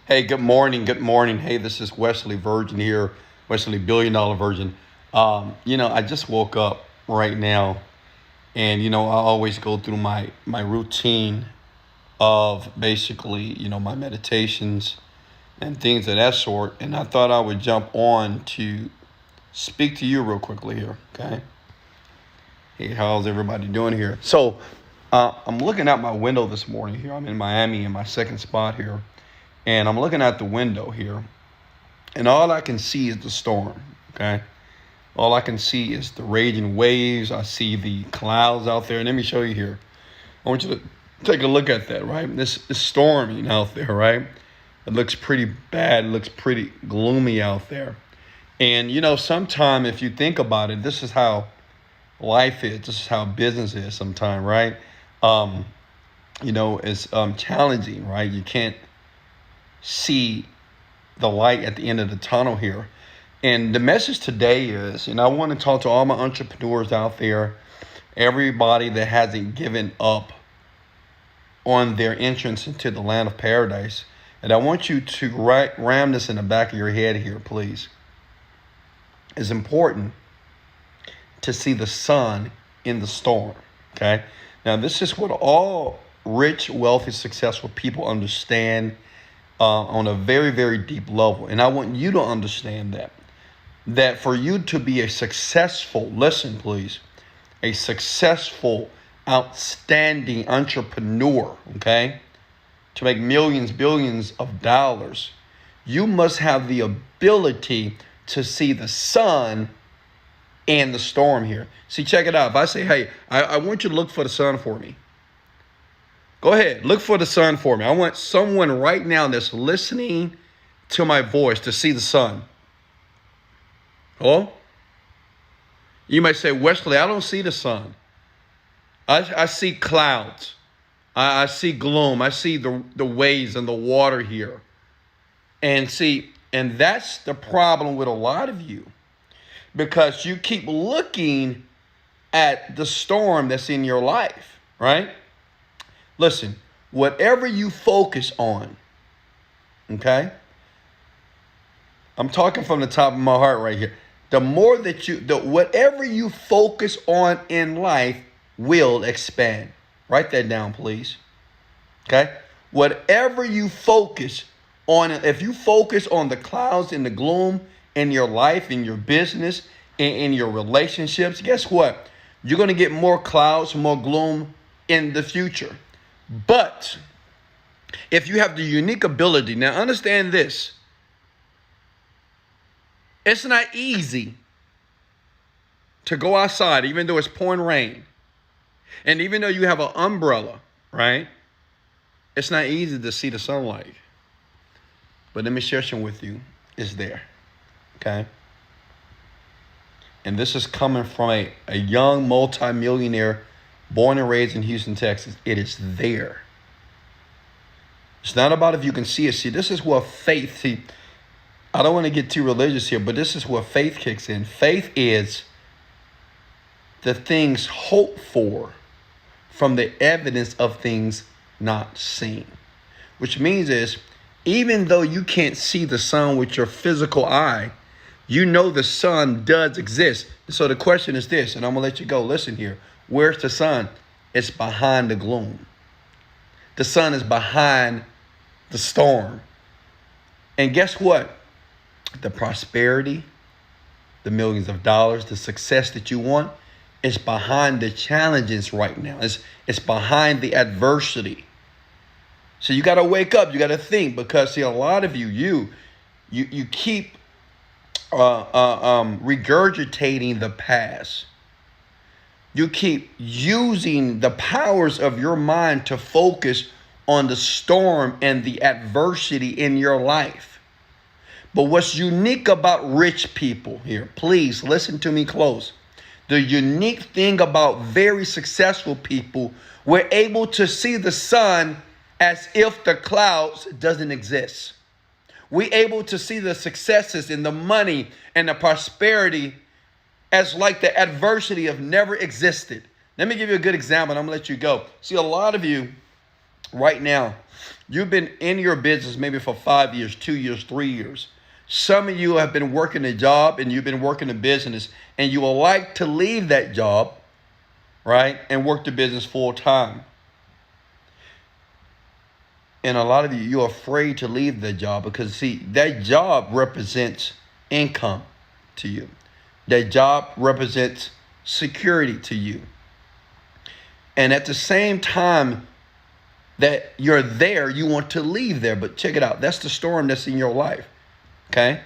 Hey, good morning. Good morning. Hey, this is Wesley Virgin here, Wesley Billion Dollar Virgin. I just woke up right now, and I always go through my routine of basically my meditations and things of that sort. And I thought I would jump on to speak to you real quickly here. Okay. Hey, how's everybody doing here? I'm looking out my window this morning here. I'm in Miami in my second spot here. And I'm looking out the window here, and all I can see is the storm. Okay, all I can see is the raging waves. I see the clouds out there, and let me show you here. I want you to take a look at that. Right, this is storming out there. Right, it looks pretty bad. It looks pretty gloomy out there. And sometime if you think about it, this is how life is. This is how business is. Sometimes, right? It's challenging. Right, you can't see the light at the end of the tunnel here. And the message today is, and I want to talk to all my entrepreneurs out there, everybody that hasn't given up on their entrance into the land of paradise. And I want you to ram this in the back of your head here, please. It's important to see the sun in the storm. Okay. Now, this is what all rich, wealthy, successful people understand on a very, very deep level. And I want you to understand that for you to be a successful, listen, please, a successful, outstanding entrepreneur, okay, to make millions, billions of dollars, you must have the ability to see the sun and the storm here. See, check it out. If I say, hey, I want you to look for the sun for me. Go ahead, look for the sun for me. I want someone right now that's listening to my voice to see the sun. Hello? You might say, Wesley, I don't see the sun. I see clouds. I see gloom. I see the waves and the water here. And that's the problem with a lot of you. Because you keep looking at the storm that's in your life, right? Listen, whatever you focus on, okay? I'm talking from the top of my heart right here. The more that whatever you focus on in life will expand. Write that down, please. Okay? Whatever you focus on, if you focus on the clouds and the gloom in your life, in your business, in your relationships, guess what? You're going to get more clouds, more gloom in the future. But if you have the unique ability, now understand this, it's not easy to go outside, even though it's pouring rain. And even though you have an umbrella, right? It's not easy to see the sunlight. But let me share something with you. It's there, okay? And this is coming from a young multimillionaire born and raised in Houston, Texas. It is there. It's not about if you can see it. See, this is where faith, I don't want to get too religious here, but this is where faith kicks in. Faith is the things hoped for from the evidence of things not seen. Which means is, even though you can't see the sun with your physical eye, you know the sun does exist. So the question is this, and I'm going to let you go. Listen here. Where's the sun? It's behind the gloom. The sun is behind the storm. And guess what? The prosperity, the millions of dollars, the success that you want is behind the challenges right now. It's behind the adversity. So you got to wake up. You got to think, because see, a lot of you keep regurgitating the past. You keep using the powers of your mind to focus on the storm and the adversity in your life. But what's unique about rich people here, please listen to me close. The unique thing about very successful people, we're able to see the sun as if the clouds doesn't exist. We're able to see the successes and the money and the prosperity as like the adversity have never existed. Let me give you a good example and I'm going to let you go. See, a lot of you right now, You've been in your business maybe for 5 years, 2 years, 3 years. Some of you have been working a job and you've been working a business, and you would like to leave that job, right, and work the business full time. And a lot of you, you're afraid to leave the job because, see, that job represents income to you. That job represents security to you. And at the same time that you're there, you want to leave there. But check it out. That's the storm that's in your life. Okay?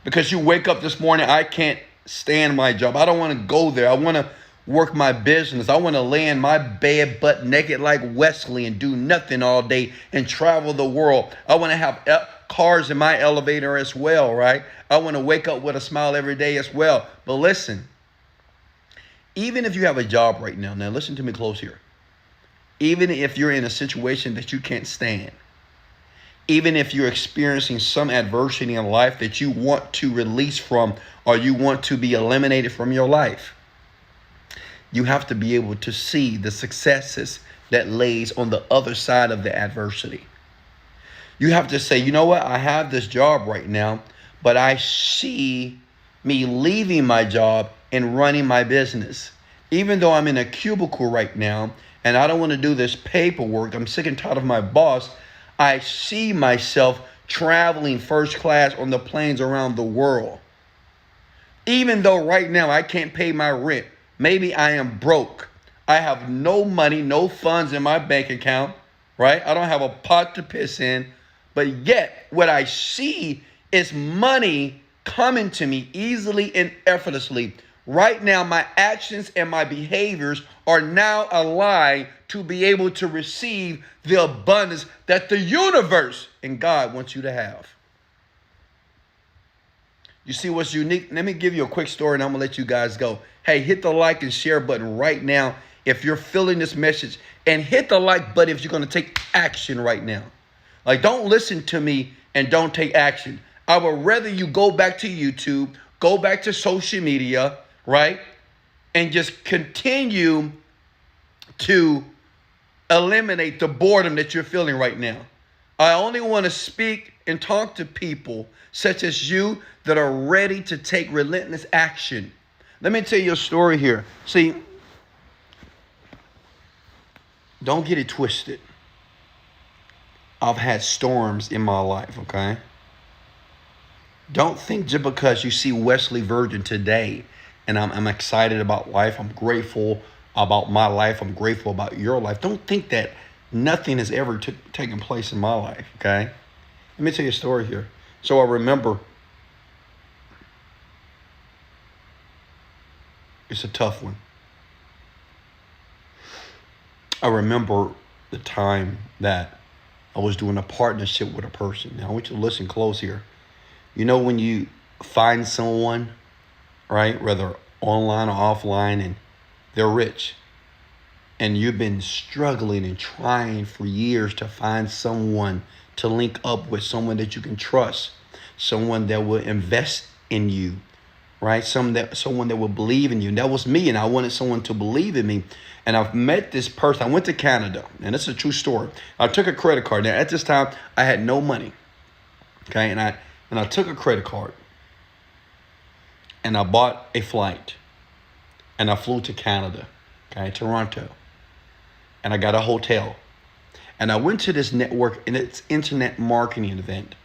Because you wake up this morning, I can't stand my job. I don't want to go there. I want to work my business. I want to lay in my bed butt naked like Wesley and do nothing all day and travel the world. I want to have cars in my elevator as well, right? I want to wake up with a smile every day as well. But listen, even if you have a job right now, listen to me close here. Even if you're in a situation that you can't stand, even if you're experiencing some adversity in life that you want to release from, or you want to be eliminated from your life, you have to be able to see the successes that lays on the other side of the adversity. You have to say, you know what? I have this job right now, but I see me leaving my job and running my business. Even though I'm in a cubicle right now and I don't want to do this paperwork, I'm sick and tired of my boss, I see myself traveling first class on the planes around the world. Even though right now I can't pay my rent, maybe I am broke. I have no money, no funds in my bank account, right? I don't have a pot to piss in, but yet what I see is money coming to me easily and effortlessly. Right now, my actions and my behaviors are now aligned to be able to receive the abundance that the universe and God wants you to have. You see what's unique? Let me give you a quick story and I'm going to let you guys go. Hey, hit the like and share button right now if you're feeling this message, and hit the like button if you're going to take action right now. Like, don't listen to me and don't take action. I would rather you go back to YouTube, go back to social media, right? And just continue to eliminate the boredom that you're feeling right now. I only want to speak and talk to people such as you that are ready to take relentless action. Let me tell you a story here. See, don't get it twisted. I've had storms in my life, okay? Don't think just because you see Wesley Virgin today and I'm excited about life, I'm grateful about my life, I'm grateful about your life. Don't think that nothing has ever taken place in my life, okay? Let me tell you a story here. So I remember, it's a tough one. I remember the time that I was doing a partnership with a person. Now I want you to listen close here. You know when you find someone, right, whether online or offline, and they're rich, and you've been struggling and trying for years to find someone to link up with, someone that you can trust, someone that will invest in you, right? Someone that will believe in you. And that was me, and I wanted someone to believe in me. And I've met this person. I went to Canada, and it's a true story. I took a credit card. Now, at this time, I had no money, okay? And I took a credit card, and I bought a flight, and I flew to Canada, okay, Toronto, and I got a hotel. And I went to this network, and it's internet marketing event.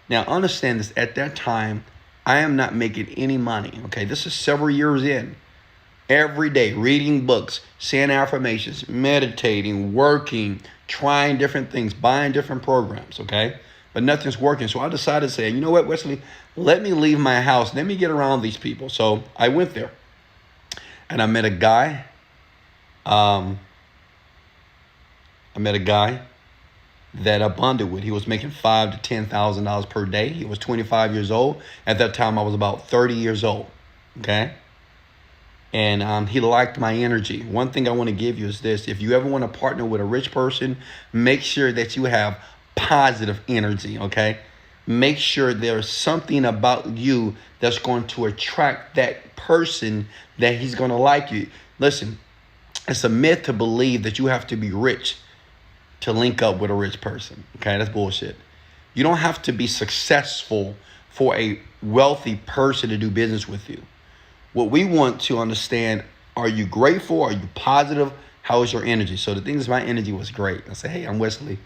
Now, understand this, at that time, I am not making any money, okay? This is several years in. Every day, reading books, saying affirmations, meditating, working, trying different things, buying different programs, okay? But nothing's working. So I decided to say, you know what, Wesley, let me leave my house. Let me get around these people. So I went there, and I met a guy. That I bonded with. He was making $5,000 to $10,000 per day. He was 25 years old. At that time, I was about 30 years old, okay? And he liked my energy. One thing I want to give you is this. If you ever want to partner with a rich person, make sure that you have positive energy, okay? Make sure there's something about you that's going to attract that person, that he's going to like you. Listen, it's a myth to believe that you have to be rich to link up with a rich person. Okay, that's bullshit. You don't have to be successful for a wealthy person to do business with you. What we want to understand, are you grateful? Are you positive? How is your energy? So the thing is, my energy was great. I said, hey, I'm Wesley.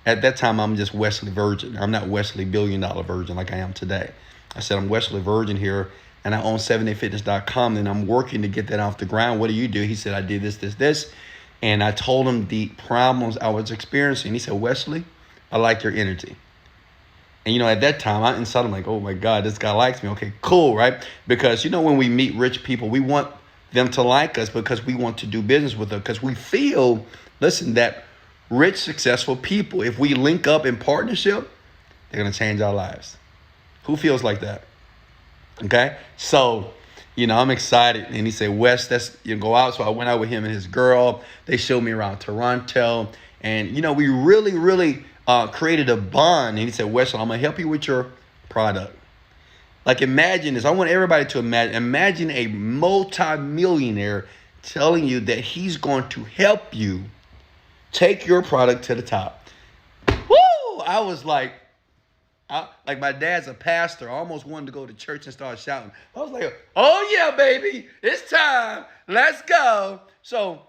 At that time, I'm just Wesley Virgin. I'm not Wesley $billion Virgin like I am today. I said, I'm Wesley Virgin here, and I own 7dayfitness.com, and I'm working to get that off the ground. What do you do? He said, I did this. And I told him the problems I was experiencing. He said, Wesley, I like your energy. And, at that time, I inside, I'm like, oh, my God, this guy likes me. Okay, cool, right? Because, when we meet rich people, we want them to like us because we want to do business with them. Because we feel, listen, that rich, successful people, if we link up in partnership, they're going to change our lives. Who feels like that? Okay? So, I'm excited. And he said, Wes, let's go out. So I went out with him and his girl. They showed me around Toronto. And, we really, really created a bond. And he said, Wes, I'm going to help you with your product. Like, imagine this. I want everybody to imagine a multi-millionaire telling you that he's going to help you take your product to the top. Woo! I was like my dad's a pastor. I almost wanted to go to church and start shouting. I was like, oh yeah, baby, it's time. Let's go. So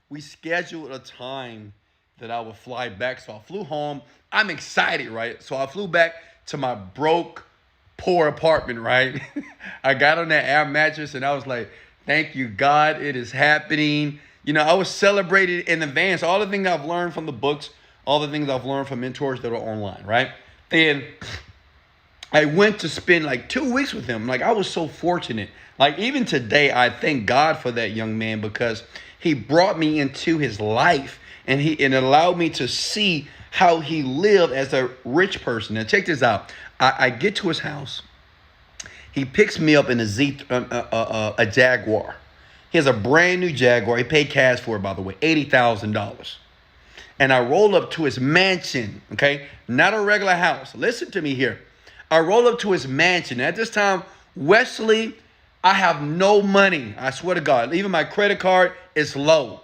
we scheduled a time that I would fly back. So I flew home. I'm excited, right? So I flew back to my broke, poor apartment, right? I got on that air mattress and I was like, thank you, God, it is happening. I was celebrated in advance. All the things I've learned from the books, all the things I've learned from mentors that are online, right? And I went to spend like 2 weeks with him. Like, I was so fortunate. Like, even today, I thank God for that young man because he brought me into his life and it allowed me to see how he lived as a rich person. Now, check this out. I get to his house. He picks me up in a Jaguar. He has a brand new Jaguar. He paid cash for it, by the way, $80,000. And I roll up to his mansion, okay? Not a regular house. Listen to me here. I roll up to his mansion. At this time, Wesley, I have no money. I swear to God. Even my credit card is low.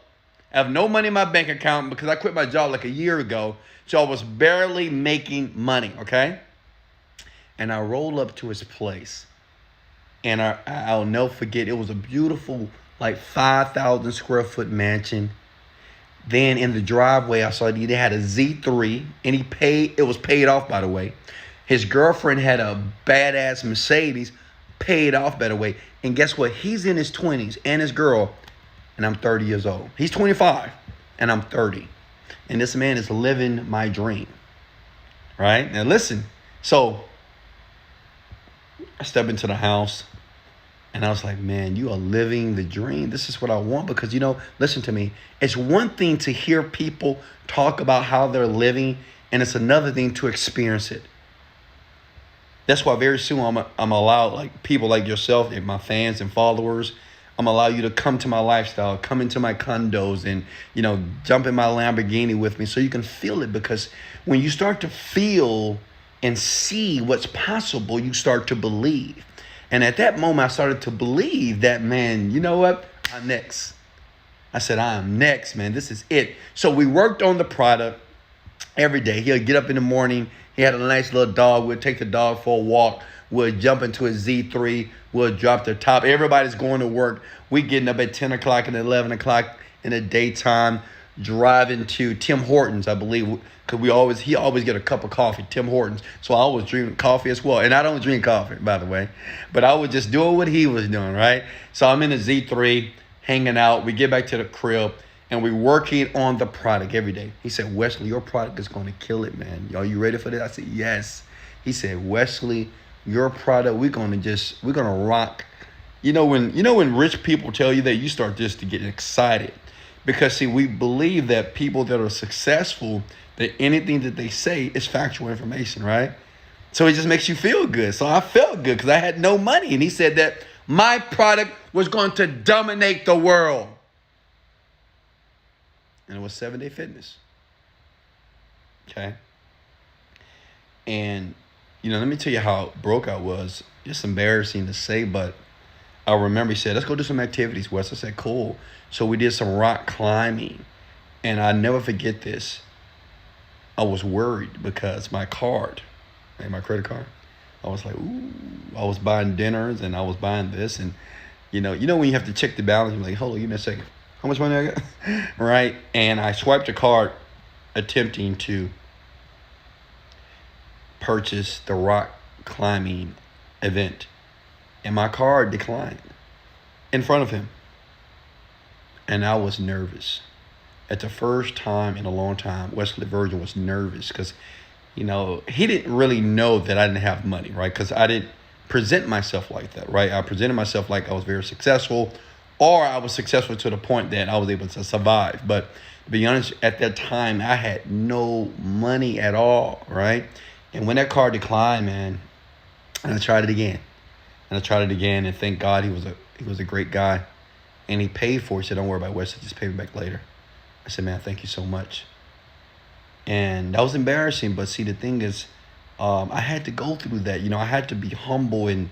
I have no money in my bank account because I quit my job like a year ago. So I was barely making money, okay? And I roll up to his place. And I'll never forget, it was a beautiful, like 5,000 square foot mansion. Then in the driveway, I saw they had a Z3, and it was paid off, by the way. His girlfriend had a badass Mercedes, paid off, by the way. And guess what? He's in his 20s, and his girl, and I'm 30 years old. He's 25, and I'm 30. And this man is living my dream, right? Now listen, so I step into the house. And I was like, man, you are living the dream. This is what I want because, listen to me. It's one thing to hear people talk about how they're living, and it's another thing to experience it. That's why very soon I'm allowed, like people like yourself and my fans and followers, I'm allow you to come to my lifestyle, come into my condos and, jump in my Lamborghini with me so you can feel it. Because when you start to feel and see what's possible, you start to believe. And at that moment, I started to believe that, man, you know what? I'm next. I said, I'm next, man. This is it. So we worked on the product every day. He'll get up in the morning. He had a nice little dog. We'll take the dog for a walk. We'll jump into a Z3. We'll drop the top. Everybody's going to work. We getting up at 10 o'clock and 11 o'clock in the daytime, driving to Tim Hortons, I believe, because he always get a cup of coffee, Tim Hortons. So I was drinking coffee as well. And I don't drink coffee, by the way. But I was just doing what he was doing, right? So I'm in the Z3, hanging out. We get back to the crib, and we're working on the product every day. He said, Wesley, your product is going to kill it, man. Are you ready for this? I said, yes. He said, Wesley, your product, we're going to rock. When rich people tell you that, you start just to get excited. Because, see, we believe that people that are successful, that anything that they say is factual information, right? So it just makes you feel good. So I felt good because I had no money. And he said that my product was going to dominate the world. And it was 7 Day Fitness. Okay? And, let me tell you how broke I was. It's embarrassing to say, but I remember he said, let's go do some activities, Wes. I said, cool. So we did some rock climbing. And I never forget this. I was worried because my card, like my credit card, I was like, ooh, I was buying dinners and I was buying this. And, you know when you have to check the balance, you're like, hold on, give me a second. How much money I got? Right? And I swiped the card attempting to purchase the rock climbing event. And my card declined in front of him. And I was nervous. At the first time in a long time, Wesley Virgin was nervous because, he didn't really know that I didn't have money, right? Because I didn't present myself like that, right? I presented myself like I was very successful, or I was successful to the point that I was able to survive. But to be honest, at that time, I had no money at all, right? And when that card declined, man, and I tried it again, and thank God he was a great guy, and he paid for it. He said, "Don't worry about it, Wesley, just pay me back later." I said, "Man, thank you so much." And that was embarrassing. But see, the thing is, I had to go through that. I had to be humble, and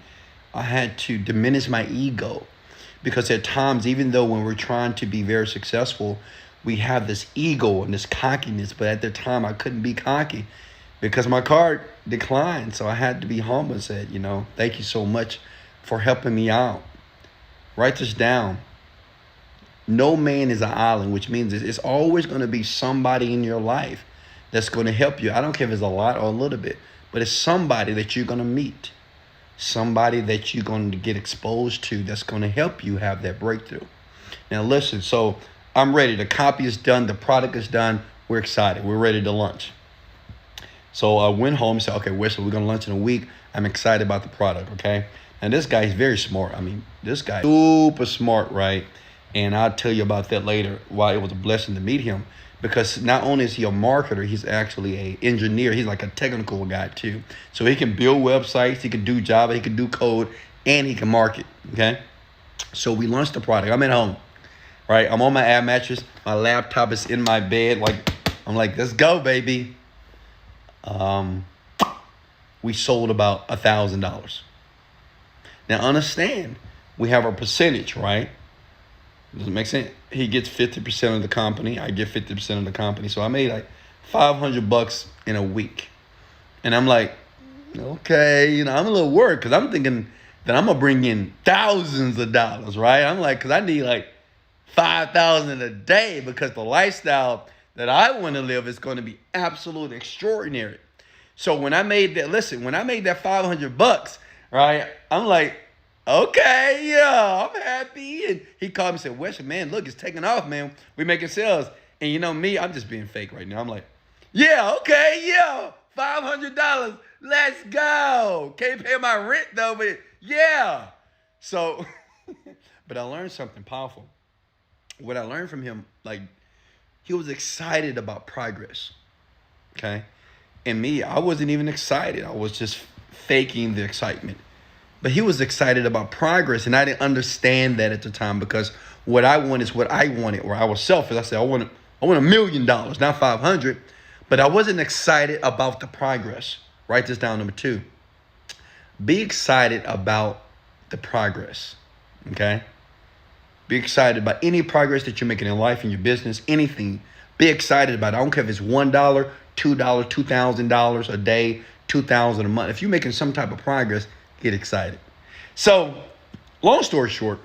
I had to diminish my ego. Because at times, even though when we're trying to be very successful, we have this ego and this cockiness. But at the time, I couldn't be cocky because my card declined. So I had to be humble and said, thank you so much for helping me out. Write this down. No man is an island, which means it's always going to be somebody in your life that's going to help you. I don't care if it's a lot or a little bit, but it's somebody that you're going to meet, somebody that you're going to get exposed to that's going to help you have that breakthrough. Now, listen, so I'm ready. The copy is done. The product is done. We're excited. We're ready to launch. So I went home and said, okay, Wesley, we're going to launch in a week. I'm excited about the product, okay? And this guy is very smart. I mean, this guy is super smart, right? And I'll tell you about that later, why it was a blessing to meet him. Because not only is he a marketer, he's actually an engineer. He's like a technical guy too. So he can build websites, he can do Java, he can do code, and he can market, okay? So we launched the product. I'm at home, right? I'm on my air mattress. My laptop is in my bed. I'm like, let's go, baby. We sold about $1,000. Now understand, we have a percentage, right? Does it make sense? He gets 50% of the company. I get 50% of the company. So I made like $500 in a week. And I'm like, okay, I'm a little worried because I'm thinking that I'm going to bring in thousands of dollars, right? I'm like, because I need like 5,000 a day because the lifestyle that I want to live is going to be absolutely extraordinary. So when I made that $500, right, I'm like, okay, yeah, I'm happy. And he called me and said, Wesley, man, look, it's taking off, man. We're making sales. And me, I'm just being fake right now. I'm like, yeah, okay, yeah, $500. Let's go. Can't pay my rent though, but yeah. So, but I learned something powerful. What I learned from him, he was excited about progress, okay? And me, I wasn't even excited. I was just faking the excitement. But he was excited about progress, and I didn't understand that at the time because what I want is what I wanted, or I was selfish. I said, I want $1 million, not 500. But I wasn't excited about the progress. Write this down, number 2. Be excited about the progress, okay? Be excited about any progress that you're making in life, in your business, anything. Be excited about it. I don't care if it's $1, $2, $2,000 a day, $2,000 a month. If you're making some type of progress, get excited. So, long story short,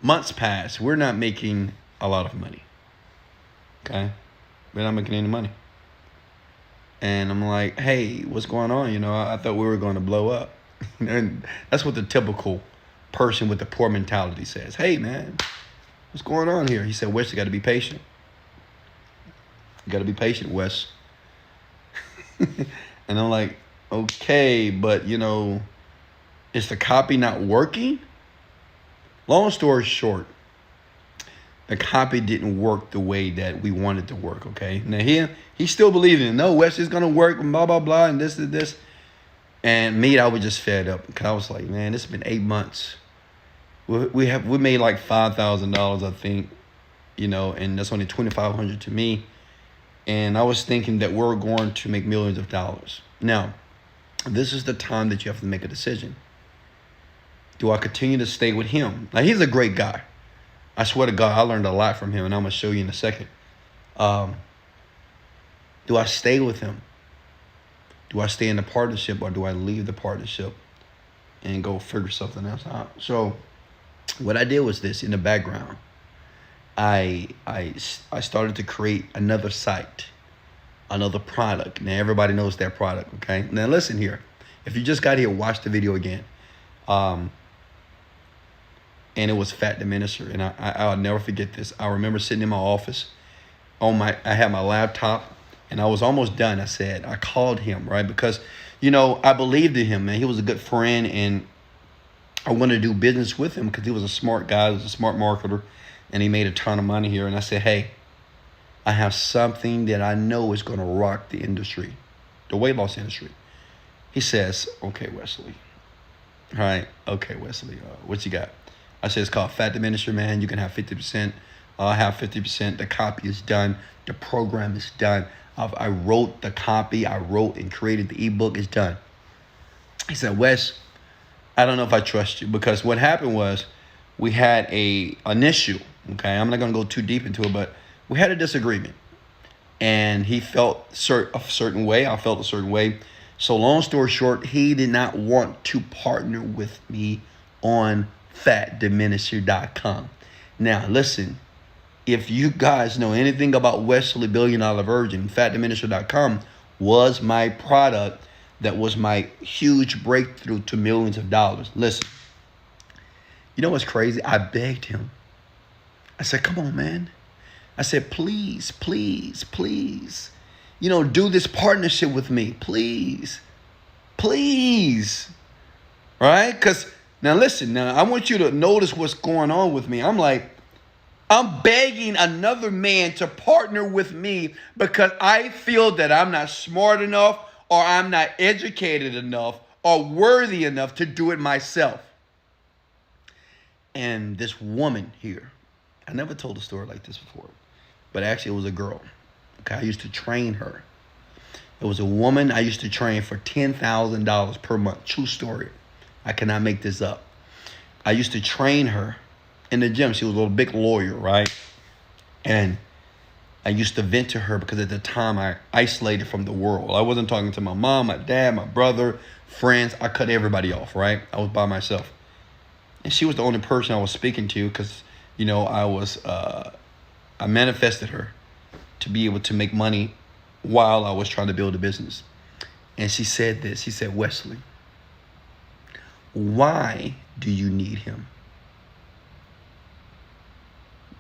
months pass. We're not making a lot of money. Okay? We're not making any money. And I'm like, hey, what's going on? I thought we were going to blow up. And that's what the typical person with the poor mentality says. Hey, man, what's going on here? He said, Wes, you got to be patient. You got to be patient, Wes. And I'm like, okay, but, is the copy not working? Long story short, the copy didn't work the way that we wanted to work, okay? Now, he still believed in it. No, Wes is going to work, blah, blah, blah, and this and this. And me, I was just fed up because I was like, man, this has been 8 months. We made like $5,000, I think, and that's only $2,500 to me. And I was thinking that we're going to make millions of dollars. Now, this is the time that you have to make a decision. Do I continue to stay with him? Now, he's a great guy. I swear to God, I learned a lot from him, and I'm gonna show you in a second. Um, do I stay with him? Do I stay in the partnership, or do I leave the partnership and go figure something else out? So what I did was this: in the background, I started to create another site, another product. Now everybody knows that product, okay? Now listen here. If you just got here, watch the video again. And it was Fat the Minister, and I'll never forget this. I remember sitting in my office I had my laptop, and I was almost done. I called him, right? Because, I believed in him, man. He was a good friend, and I wanted to do business with him because he was a smart guy. He was a smart marketer, and he made a ton of money here. And I said, hey, I have something that I know is going to rock the industry, the weight loss industry. He says, okay, Wesley. All right, okay, Wesley, what you got? I said, it's called Fat the Minister, man. You can have 50%. I have 50%. The copy is done. The program is done. I wrote the copy. I wrote and created the ebook. It's done. He said, Wes, I don't know if I trust you, because what happened was we had an issue. Okay, I'm not going to go too deep into it, but we had a disagreement, and he felt a certain way. I felt a certain way. So long story short, he did not want to partner with me on fattheminister.com. Now, listen, if you guys know anything about Wesley Billion Dollar Virgin, fattheminister.com was my product that was my huge breakthrough to millions of dollars. Listen, you know what's crazy? I begged him. I said, come on, man. I said, please, please, please, do this partnership with me. Please, please. Right? Because now listen, I want you to notice what's going on with me. I'm begging another man to partner with me because I feel that I'm not smart enough, or I'm not educated enough, or worthy enough to do it myself. And this woman here, I never told a story like this before, but actually it was a girl. Okay, I used to train her. It was a woman I used to train for $10,000 per month. True story. I cannot make this up. I used to train her in the gym. She was a little big lawyer, right? And I used to vent to her because at the time I isolated from the world. I wasn't talking to my mom, my dad, my brother, friends. I cut everybody off, right? I was by myself. And she was the only person I was speaking to because, I manifested her to be able to make money while I was trying to build a business. And she said this. She said, Wesley, why do you need him?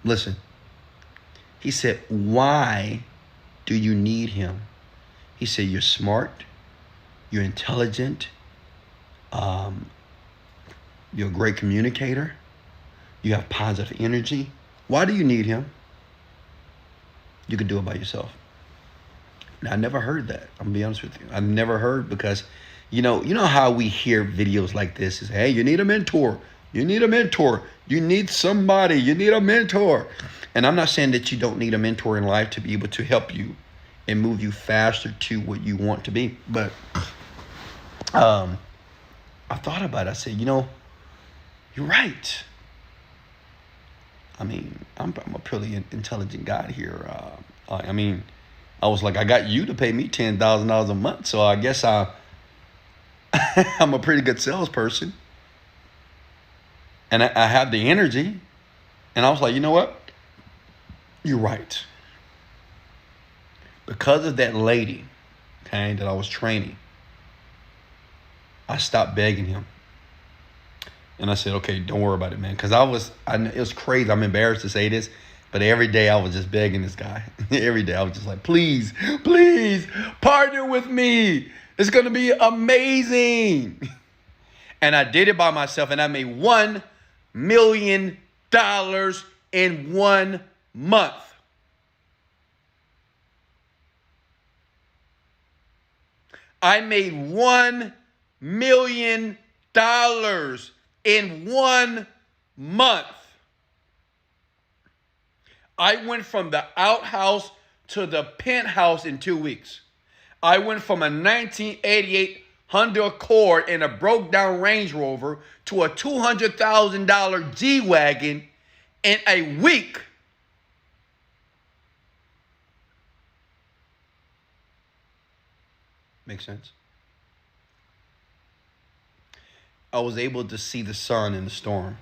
Listen. He said, why do you need him? He said, you're smart. You're intelligent. You're a great communicator. You have positive energy. Why do you need him? You can do it by yourself. Now, I never heard that. I'm gonna be honest with you. I never heard because, you know how we hear videos like this is, hey, you need a mentor. You need a mentor. You need somebody. You need a mentor. And I'm not saying that you don't need a mentor in life to be able to help you and move you faster to what you want to be. But I thought about it. I said, you're right. I mean, I'm a pretty intelligent guy here. I was like, I got you to pay me $10,000 a month. So I guess I'm a pretty good salesperson. And I have the energy. And I was like, you know what? You're right. Because of that lady, okay, that I was training, I stopped begging him. And I said, okay, don't worry about it, man. Because it was crazy. I'm embarrassed to say this, but every day I was just begging this guy. Every day I was just like, please, please partner with me. It's going to be amazing. And I did it by myself, and I made $1 million in 1 month. I made $1 million in 1 month. I went from the outhouse to the penthouse in 2 weeks. I went from a 1988 Honda Accord and a broke down Range Rover to a $200,000 G-Wagon in a week. Makes sense? I was able to see the sun in the storm.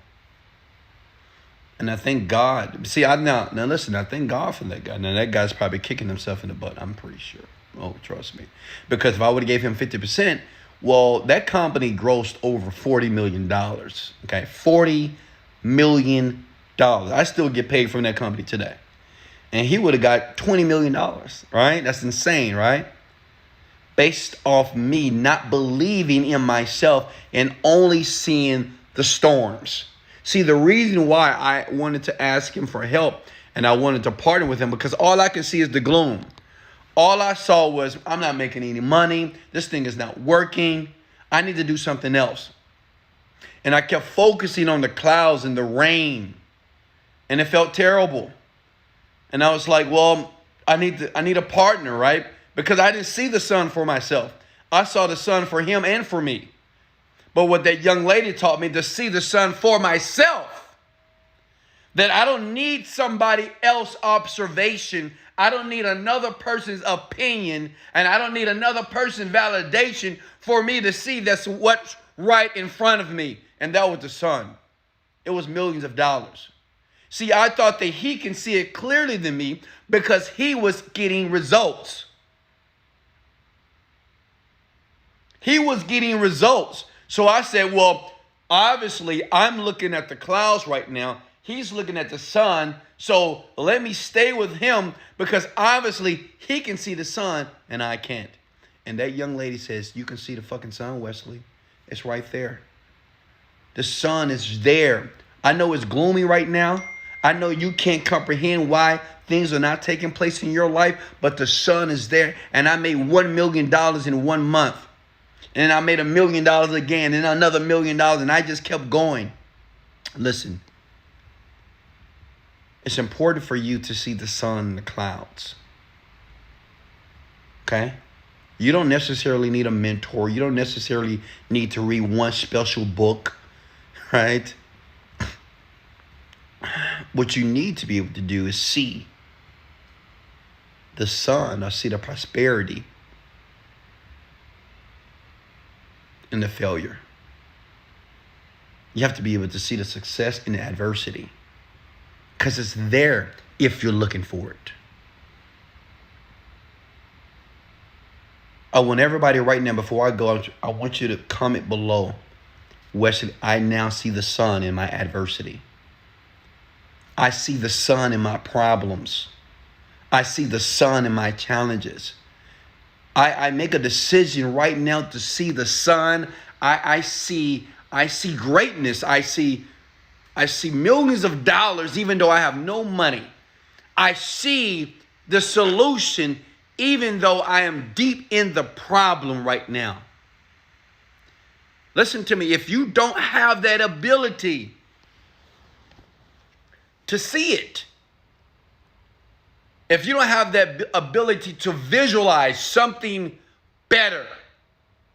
And I thank God. See, now listen, I thank God for that guy. Now that guy's probably kicking himself in the butt, I'm pretty sure. Oh, trust me. Because if I would have gave him 50%, well, that company grossed over $40 million. Okay, $40 million. I still get paid from that company today. And he would have got $20 million, right? That's insane, right? Based off me not believing in myself and only seeing the storms. See, the reason why I wanted to ask him for help and I wanted to partner with him, because all I can see is the gloom. All I saw was, I'm not making any money. This thing is not working. I need to do something else. And I kept focusing on the clouds and the rain. And it felt terrible. And I was like, well, I need a partner, right? Because I didn't see the sun for myself. I saw the sun for him and for me. But what that young lady taught me, to see the sun for myself. That I don't need somebody else's observation. I don't need another person's opinion. And I don't need another person's validation for me to see that's what's right in front of me. And that was the sun. It was millions of dollars. See, I thought that he can see it clearly than me because he was getting results. He was getting results. So I said, well, obviously I'm looking at the clouds right now. He's looking at the sun. So let me stay with him because obviously he can see the sun and I can't. And that young lady says, you can see the fucking sun, Wesley. It's right there. The sun is there. I know it's gloomy right now. I know you can't comprehend why things are not taking place in your life, but the sun is there. And I made $1 million in 1 month. And I made $1 million again and another $1 million. And I just kept going. Listen, it's important for you to see the sun in the clouds. Okay? You don't necessarily need a mentor. You don't necessarily need to read one special book, right? What you need to be able to do is see the sun or see the prosperity in the failure. You have to be able to see the success in the adversity because it's there if you're looking for it. I want everybody right now, before I go, I want you to comment below, Wesley, I now see the sun in my adversity. I see the sun in my problems. I see the sun in my challenges. I make a decision right now to see the sun. I see greatness. I see millions of dollars even though I have no money. I see the solution even though I am deep in the problem right now. Listen to me. If you don't have that ability to see it, if you don't have that ability to visualize something better,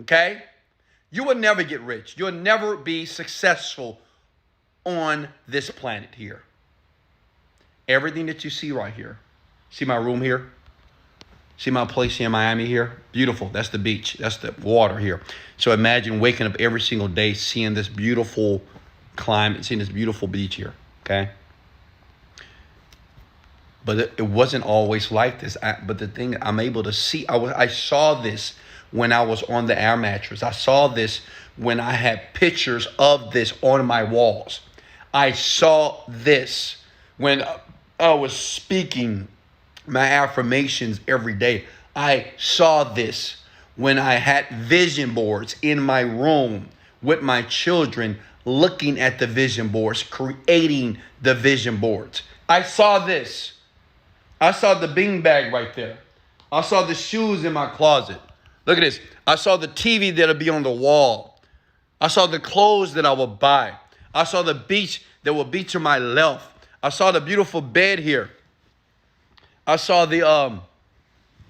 okay, you will never get rich. You'll never be successful on this planet here. Everything that you see right here. See my room here? See my place here in Miami here? Beautiful. That's the beach. That's the water here. So imagine waking up every single day, seeing this beautiful climate, seeing this beautiful beach here, okay? But it wasn't always like this. But the thing I'm able to see, I saw this when I was on the air mattress. I saw this when I had pictures of this on my walls. I saw this when I was speaking my affirmations every day. I saw this when I had vision boards in my room with my children, looking at the vision boards, creating the vision boards. I saw this. I saw the beanbag right there. I saw the shoes in my closet. Look at this. I saw the TV that'll be on the wall. I saw the clothes that I will buy. I saw the beach that will be to my left. I saw the beautiful bed here. I saw the,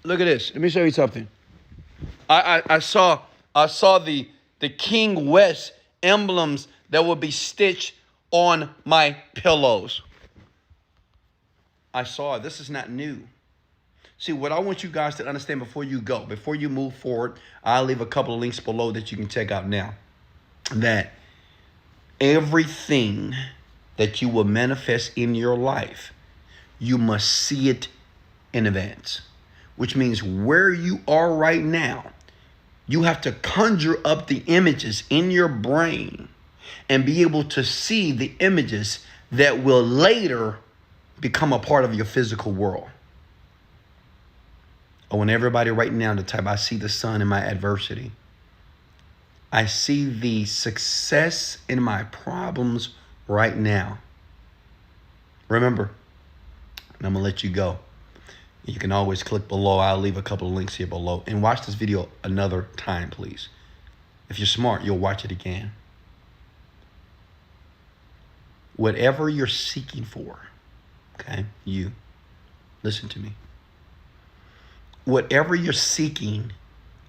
look at this. Let me show you something. I saw the King West emblems that will be stitched on my pillows. I saw it. This is not new. See, what I want you guys to understand before you go, before you move forward, I'll leave a couple of links below that you can check out now. That everything that you will manifest in your life, you must see it in advance. Which means where you are right now, you have to conjure up the images in your brain and be able to see the images that will later become a part of your physical world. I want everybody right now to type, I see the sun in my adversity. I see the success in my problems right now. Remember, and I'm going to let you go. You can always click below. I'll leave a couple of links here below. And watch this video another time, please. If you're smart, you'll watch it again. Whatever you're seeking for, okay, you, listen to me. Whatever you're seeking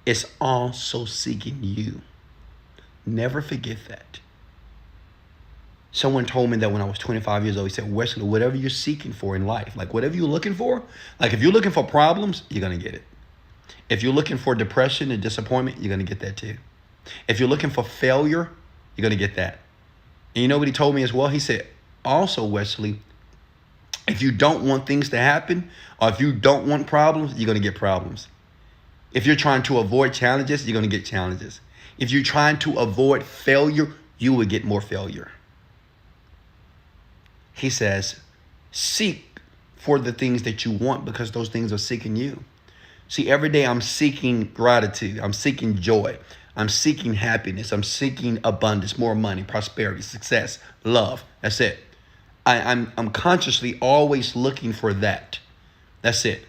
is also seeking you. Never forget that. Someone told me that when I was 25 years old, he said, Wesley, whatever you're seeking for in life, like whatever you're looking for, like if you're looking for problems, you're going to get it. If you're looking for depression and disappointment, you're going to get that too. If you're looking for failure, you're going to get that. And you know what he told me as well? He said, also, Wesley, if you don't want things to happen, or if you don't want problems, you're going to get problems. If you're trying to avoid challenges, you're going to get challenges. If you're trying to avoid failure, you will get more failure. He says, seek for the things that you want because those things are seeking you. See, every day I'm seeking gratitude. I'm seeking joy. I'm seeking happiness. I'm seeking abundance, more money, prosperity, success, love. That's it. I'm consciously always looking for that. That's it.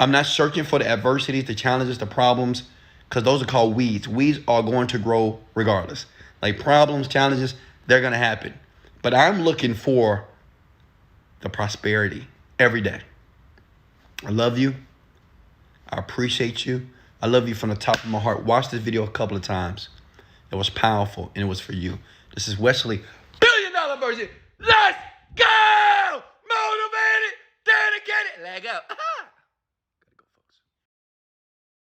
I'm not searching for the adversities, the challenges, the problems, because those are called weeds. Weeds are going to grow regardless. Like problems, challenges, they're going to happen. But I'm looking for the prosperity every day. I love you. I appreciate you. I love you from the top of my heart. Watch this video a couple of times. It was powerful and it was for you. This is Wesley, $1 billion version. Let's go! Motivated, dedicated, let go.